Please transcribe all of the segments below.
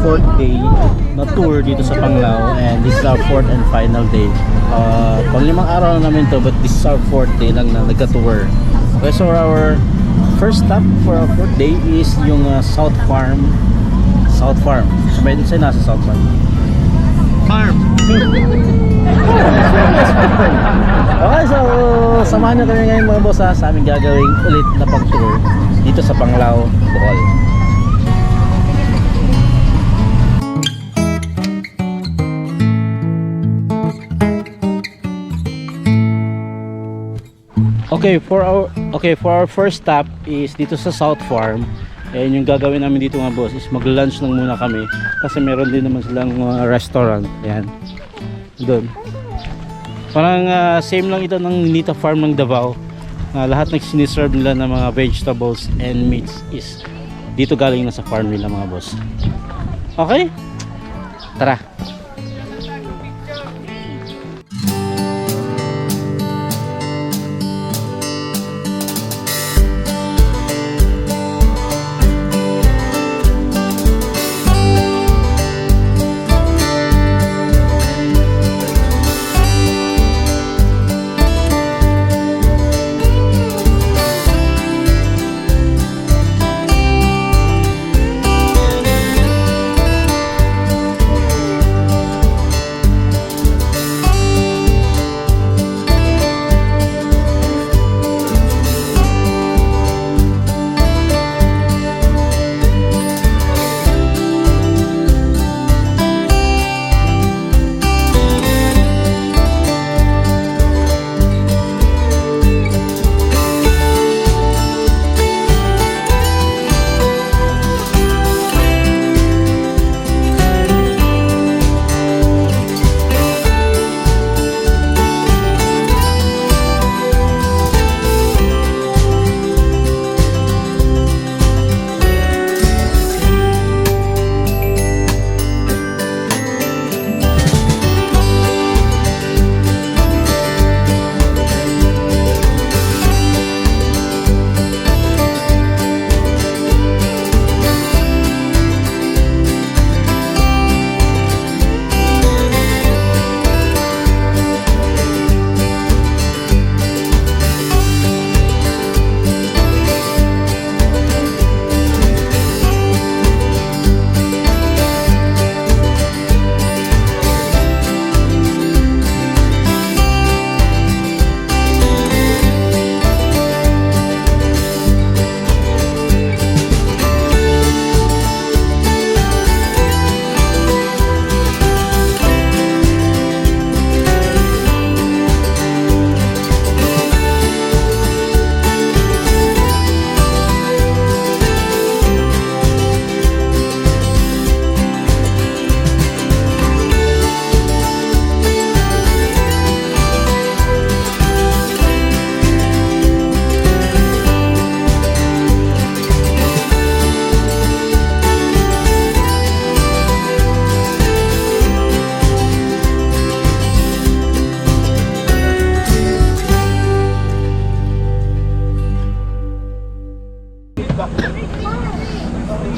4th day na tour dito sa Panglao, and this is our 4th and final day. Pang-5 araw na namin to, but this is our 4th day lang na nagka-tour. Okay, so our first stop for our 4th day is yung South Farm. So may din nasa South Farm. Okay, so samahan nyo kami ngayon mga boss sa aming gagawing ulit na pag-tour dito sa Panglao, Bohol. Okay, for our first stop is dito sa South Farm. And yung gagawin namin dito nga boss is mag-lunch lang muna kami kasi meron din naman silang restaurant. Ayan, doon. Parang same lang ito ng Nita Farm ng Davao. Lahat ng siniserve nila ng mga vegetables and meats is dito galing na sa farm nila mga boss. Okay, tara.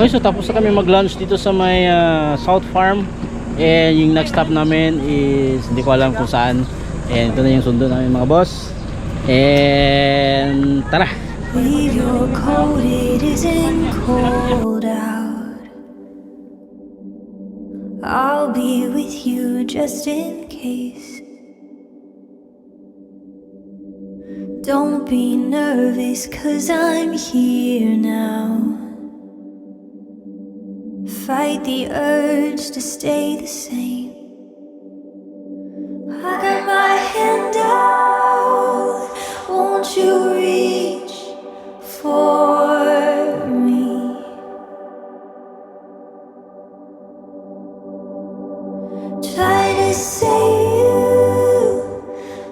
Okay, so tapos na kami mag-lunch dito sa may South Farm. And yung next stop namin is hindi ko alam kung saan. And ito na yung sundo namin mga boss. And tara! Leave your coat, it isn't cold out. I'll be with you just in case. Don't be nervous, 'cause I'm here now. Fight the urge to stay the same. I got my hand out, won't you reach for me? Try to save you,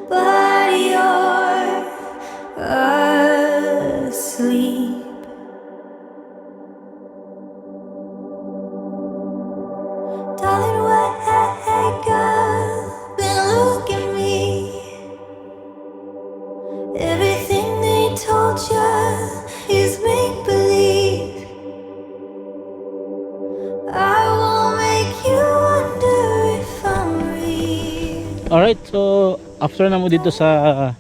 but you're asleep. Darling, wake up and look at me. Everything they told you is make-believe. I won't Alright, so after na mo dito sa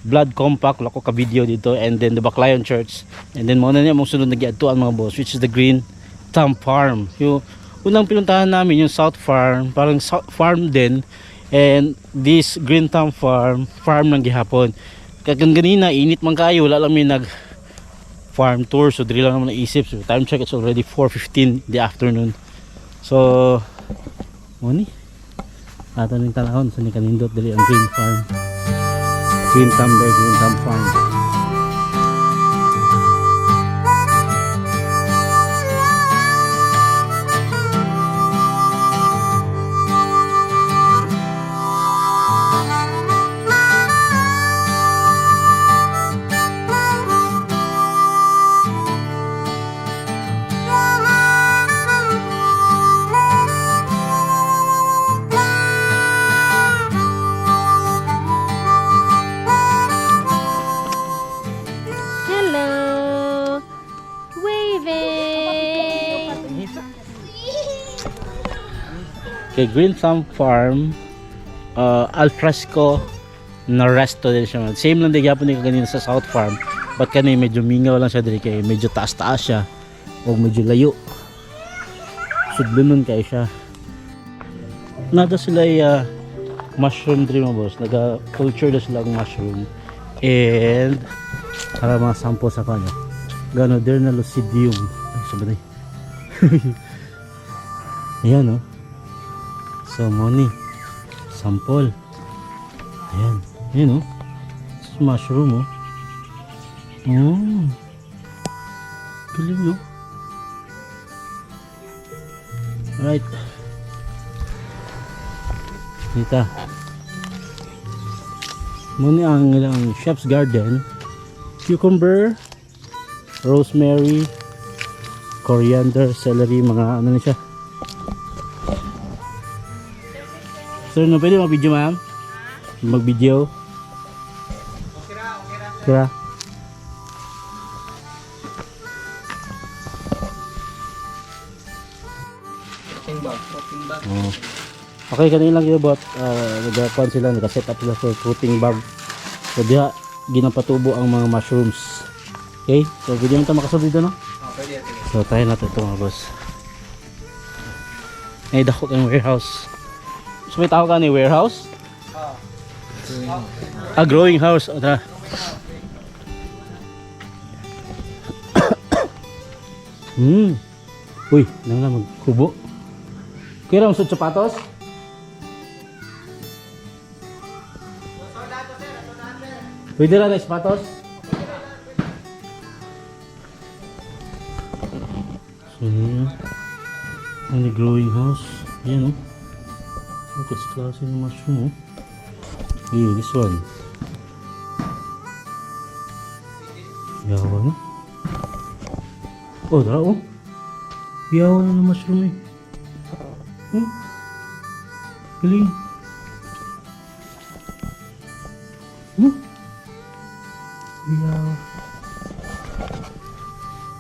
Blood Compact, lako ka video dito, and then the Baclayon Church, and then muna niya mong sunod na giadtuan mga boss, which is the Green Thumb Farm. Yung unang pinuntahan namin yung South Farm, parang South Farm din, and this Green Thumb Farm ng gihapon. Kagang ganina, init man kayo, wala lang may nag farm tour, so dili lang naman naisip. So time check, it's already 4:15 in the afternoon. So muni ato ning tanahon sa ni kanindot dili ang Green Farm, Green Thumb Farm. Okay, Green Thumb Farm, alfresco na resto din siya. Same lang din yapon ni kanina sa South Farm, but kanina medyo mingaw lang siya diri kay medyo taas-taas siya o medyo layo. Sudlunon kayo siya. Nada sila mushroom diri mga boss. Naga-culture na sila ng mushroom. And para mga sample sa kanya. Ganoderna lucidium. Ay, sabay. Ayan, oh. So, money. Sample. Ayan. Ayan, oh. It's mushroom, oh. Oh. Galing, no? Alright. Dita. Muna ang ilang chef's garden. Cucumber, rosemary, coriander, celery, mga ano na siya. Sir, no, pwede mag-video, ma'am? Mag-video? Okay ra. Oh. Okay, kanina lang yung bot. Nagapan sila, nag-set up sila for fruiting bag. So, diha, ginapatubo ang mga mushrooms. Okay, so pwede naman ito makasunod dito, no? So, tayo natin ito mga boss. Ay, dako kang warehouse. So may tawag ka ni warehouse? Growing house. O tara. Uy, nang magkubo. Kaya lang sa sapatos? Pwede lang na sapatos? So yun. Ang growing house. Yan, oh. Look at this klase ng mushroom, oh. Hey, this one. Yawa na. Oh, dara, oh. Yawa na ng mushroom, eh. Oh. Galing. Oh. Yawa.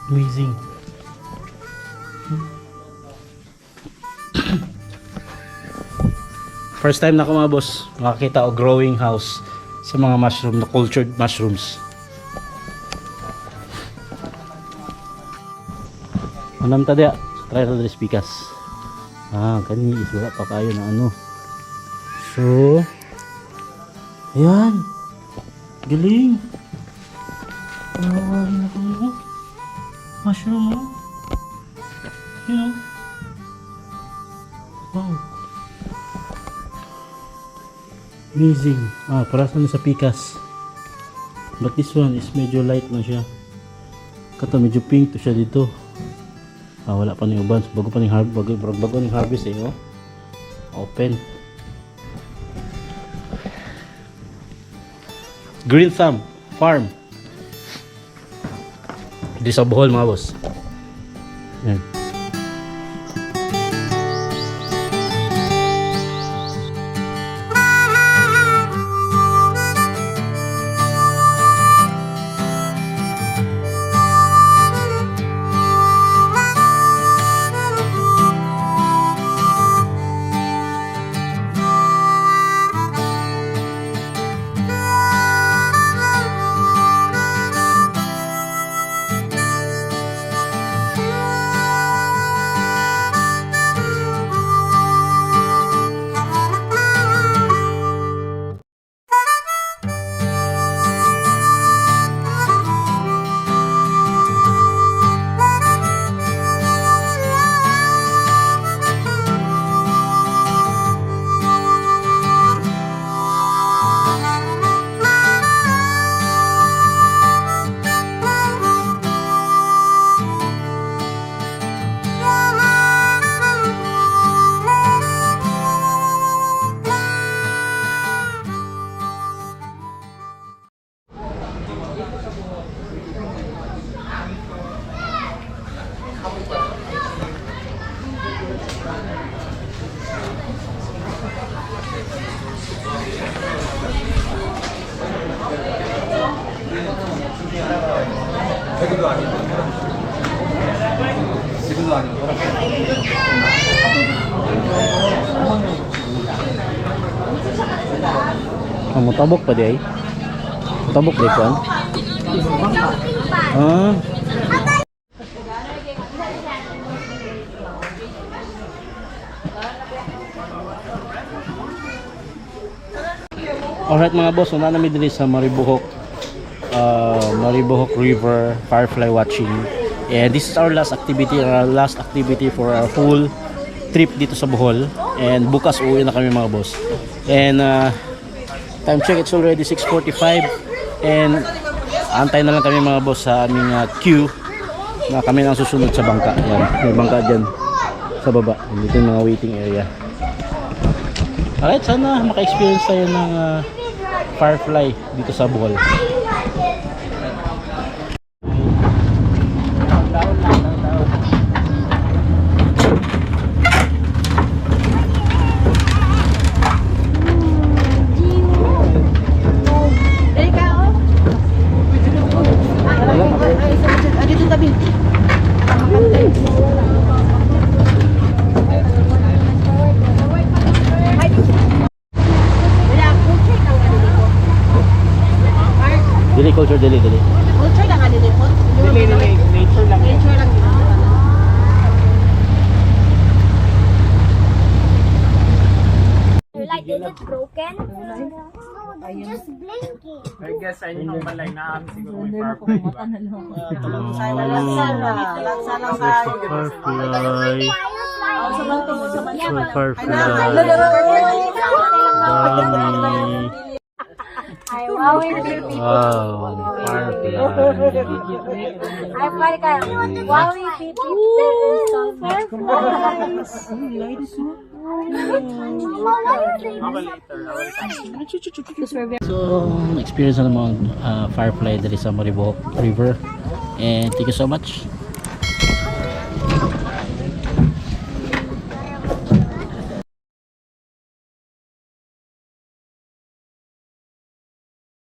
Amazing. First time na ako mga boss makakita o growing house sa mga mushroom na cultured mushrooms. Anam tadya, try na dres pikas. Kani is wala pa kayo na ano. So, ayan. Galing. Nawawin na ko. Mushroom, oh. You know. Wow. Amazing. Para sa pikas. But this one is medyo light na siya. Kato medyo pink to siya dito. Wala pa ning uban. Bago pa ning bago ning harvest, eh, oh. Open. Green Thumb Farm. Dito sa Bohol mga boss. Yan. Mutabok pa di ay. Mutabok di ko. Ah. Alright mga boss, una namin dili sa Maribohok River firefly watching. And this is our last activity for our whole trip dito sa Bohol. And bukas uwi na kami mga boss. And time check, it's already 6:45. And antay na lang kami mga boss sa aming queue na kami nang susunod sa bangka. Yan, may bangka dyan sa baba. Dito yung mga waiting area. Alright, sana maka-experience tayo ng firefly dito sa Bohol. Culture dili. Culture lang ano din po? Dili, nature lang. Nature lang dito. Like, is it broken? No, they're just blinking. I guess I know malay na siguro may firefly, diba? Ay, wow, hindi. Wow, firefly. Ay, pare ka. Wow, hindi. So, experience na naman firefly dali sa Maribohok River. And thank you so much.